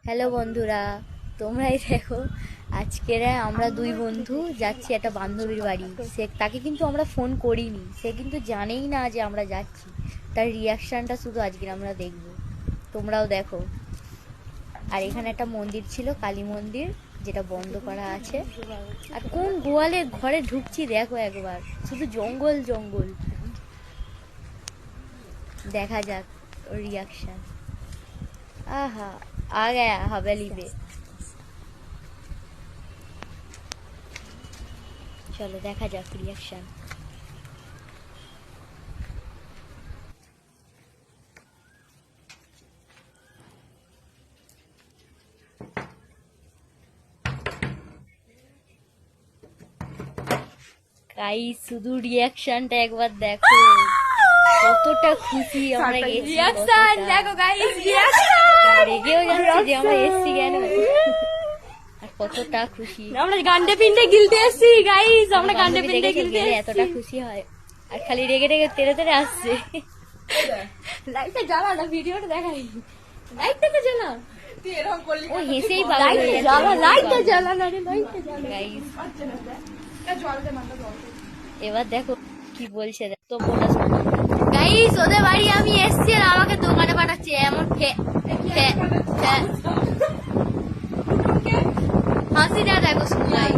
Hello বন্ধুরা, তোমরাই দেখো আজকে আমরা দুই বন্ধু যাচ্ছি একটা বান্ধবীর বাড়ি। তাকে কিন্তু আমরা ফোন করিনি, সে কিন্তু জানেই না যে আমরা যাচ্ছি। তার রিয়াকশানটা শুধু আজকে আমরা দেখব, তোমরাও দেখো। আর এখানে একটা মন্দির ছিল, কালী মন্দির, যেটা বন্ধ করা আছে। আর কোন গোয়ালের ঘরে ঢুকছি দেখো একবার, শুধু জঙ্গল জঙ্গল। দেখা যাক ওর রিয়াকশান। आहा आ गया हवेली पे। चलो देखा जाक रिएक्शन। गाइस শুধু রিয়াকশনটা একবার দেখো, কতটা খুশি আমরা গেছি। রিয়াকশন দেখো গাইস, রিয়াকশন রেগেও যাচ্ছে যে আমরা এসছি কেন, আর কতটা খুশি। আমরা গান্ডে পিন্ডে গিলতে এসেছি গাইস, আমরা গান্ডে পিন্ডে গিলতে এতটা খুশি হয়, আর খালি রেগে রেগে তেড়ে তেড়ে আসছে। লাইটটা জ্বালা না, ভিডিওটা দেখাই। লাইটটা তো জ্বালা, ও হেসেই পাগল হয়ে যাচ্ছে। জ্বালা লাইটটা জ্বালা না রে, লাইটটা জ্বালা গাইস। এবার দেখো কি বলছে, তো বোনা গাইস। ওদের বাড়ি আমি এসেছি আর আমাকে দোকানে পাঠাচ্ছে এমন হাসি না দেখো শুনলাই।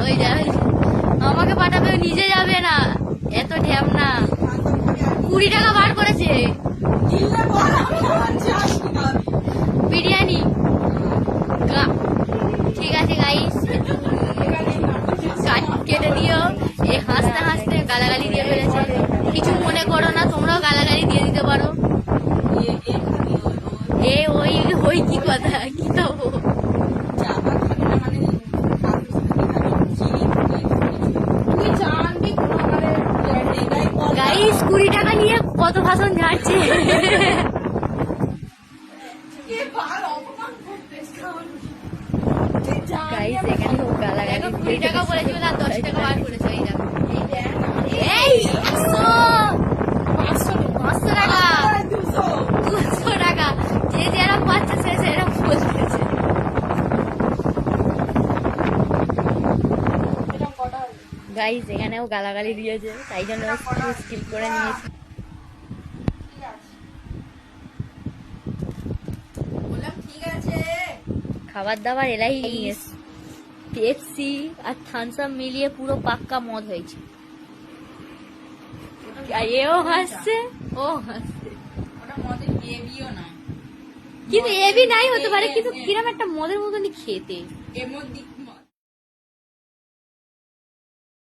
ওই যাই আমাকে পাঠাবে, নিজে যাবে না, এত ঢ্যাম না। 20 টাকা বার করেছে বিরিয়ানি। ঠিক আছে গাইস, কেটে দিও। এই হাসতে হাসতে গালাগালি দিয়ে ফেলেছে, কিছু মনে করো না, তোমরাও গালাগালি দিয়ে দিতে পারো। এ ওই ওই কি কথা, কি খাবো? গাইস 20 টাকা নিয়ে কত ভাষণ ঝাড়ছে। গাইস এখানে ও গালাগালি 20 টাকা বলেছিল আর 10 টাকা বার করেছে। এই 500 টাকা 200 টাকা, যে যেরকম পাচ্ছে সে সেরকম বলতেছে। গাইস এখানেও গালাগালি দিয়েছে, তাই জন্য স্কিপ করে নিয়েছি। খাবার দাবার এলাই নিয়েছে, পেপসি আর থামস আপ মিলিয়ে পুরো পাক্কা মদ হয়েছে। এও হাসছে, ও হাসছে, কিন্তু এবি নাই হতে পারে, কিন্তু কিরম একটা মদের মতনই খেতে।